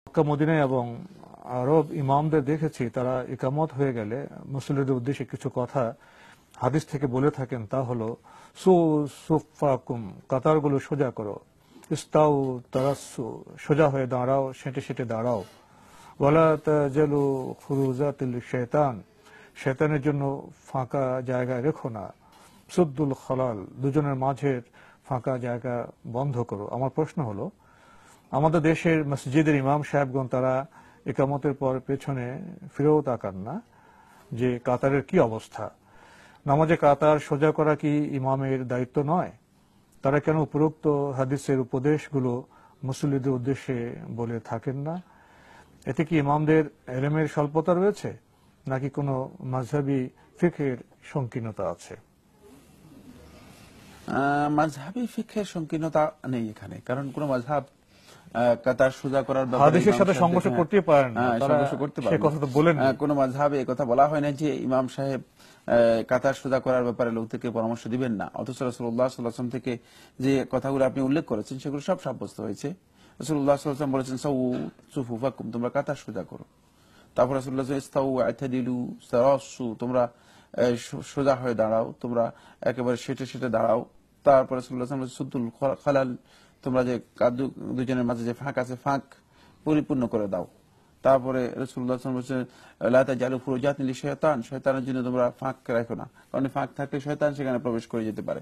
মক্কা মদিনায় এবং আরব ইমামদের দেখেছি তারা ইকামত হয়ে গেলে মুসল্লিদের উদ্দেশ্যে কিছু কথা হাদিস থেকে বলে থাকেন, তা হলো সুফাকুম, কাতারগুলো সোজা করো, ইস্তাউ তারাসু, সোজা হয়ে দাঁড়াও, সেঁটে সেঁটে দাঁড়াও, ওয়ালা তাজালু খুরুজাতিল শয়তান, শয়তানের জন্য ফাঁকা জায়গা রেখো না, সুদ্দুল খলাল, দুজনের মাঝের ফাঁকা জায়গা বন্ধ করো। আমার প্রশ্ন হলো, আমাদের দেশের মসজিদের ইমাম সাহেবগণ তারা ইকামতের পর পেছনে ফিরেও তাকান না, যে কাতারের কি অবস্থা? নামাজে কাতার সোজা করা কি ইমামের দায়িত্ব নয়? তারা কেন উপরোক্ত হাদিসের উপদেশগুলো মুসল্লিদের উদ্দেশ্যে বলে থাকেন না? এতে কি ইমামদের এলেমের স্বল্পতা রয়েছে, নাকি কোনো মাযহাবী ফিকহের সংকীর্ণতা আছে? মাযহাবী ফিকহের সংকীর্ণতা নেই এখানে, কারণ কোন মাযহাব কাতার সোজা করার ব্যাপারে হাদিসের সাথে সংঘর্ষ করতে পারেন না, সংঘর্ষ করতে পারেন, সে কথা তো বলেন। কোন মাযহাবে এই কথা বলা হয় না যে ইমাম সাহেব কাতার সোজা করার ব্যাপারে লোকদেরকে পরামর্শ দিবেন না। অথচ রাসূলুল্লাহ সাল্লাল্লাহু আলাইহি ওয়াসাল্লাম থেকে যে কথাগুলো আপনি উল্লেখ করেছেন সেগুলো সব সাব্যস্ত হয়েছে। রাসূলুল্লাহ সাল্লাল্লাহু আলাইহি ওয়াসাল্লাম বলেছেন সাউ সুফুফাকুম, তোমরা কাতার সোজা করো। তারপর রাসূলুল্লাহ ইস্তাউ আ'তাদিলু সারাসু, তোমরা সোজা হয়ে দাঁড়াও, তোমরা একেবারে সেটে সেটে দাঁড়াও। তারপর রাসূলুল্লাহ সাল্লাল্লাহু আলাইহি ওয়াসাল্লাম সুদ্দুল খালাল, তোমরা যে দুজনের মাঝে যে ফাঁক আছে ফাঁক পরিপূর্ণ করে দাও। তারপরে রাসূলুল্লাহ সাল্লাল্লাহু আলাইহি ওয়াসাল্লাম লা তাজালু ফুরুজাতিন লিশাইতান, শয়তানের জন্য তোমরা ফাঁক রাখো না, কারণ ফাঁক থাকলে শয়তান সেখানে প্রবেশ করে যেতে পারে।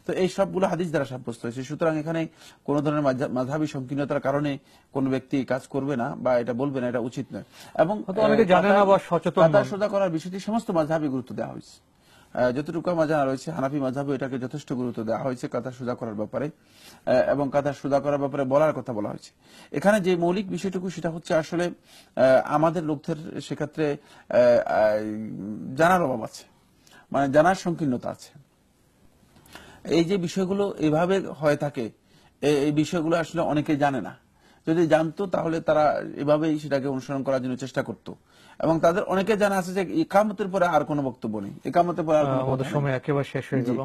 তো এই সবগুলো হাদিস দ্বারা সাব্যস্ত হয়েছে। সুতরাং এখানে কোন ধরনের মাযহাবী সংকীর্ণতার কারণে কোন ব্যক্তি কাজ করবে না বা এটা বলবে না, এটা উচিত নয়। এবং অনেকে জানে না বা সচেতন নন। কাতার সোজা করার বিষয়টি সমস্ত মাযহাবে গুরুত্ব দেওয়া হয়েছে। যতটুকু আমার জানা রয়েছে হানাফি মাযহাবে এটাকে যথেষ্ট গুরুত্ব দেওয়া হয়েছে কাতার সোজা করার ব্যাপারে, এবং কাতার সোজা করার ব্যাপারে বলার কথা বলা হয়েছে। এখানে যে মৌলিক বিষয়টুকু সেটা হচ্ছে আসলে আমাদের লোকদের সেক্ষেত্রে জানার অভাব আছে, মানে জানার সংকীর্ণতা আছে। এই যে বিষয়গুলো এইভাবে হয়ে থাকে, এই বিষয়গুলো আসলে অনেকে জানে না। যদি জানতো তাহলে তারা এভাবেই সেটাকে অনুসরণ করার জন্য চেষ্টা করতো। এবং তাদের অনেকে জানা আছে যে ইকামতের পরে আর কোনো বক্তব্য নেই, ইকামতের পরে আর কোনো আমাদের সময় একেবারে শেষ হয়ে গেল।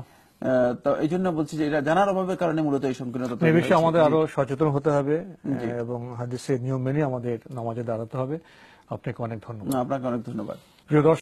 তো এই জন্য বলছি যে এটা জানার অভাবের কারণে মূলত এই সংকীর্ণতা। এই বিষয়ে আমাদের আরো সচেতন হতে হবে এবং হাদিসের নিয়ম মেনে আমাদের নামাজে দাঁড়াতে হবে। আপনাকে অনেক ধন্যবাদ। আপনাকে অনেক ধন্যবাদ। প্রিয় দর্শক।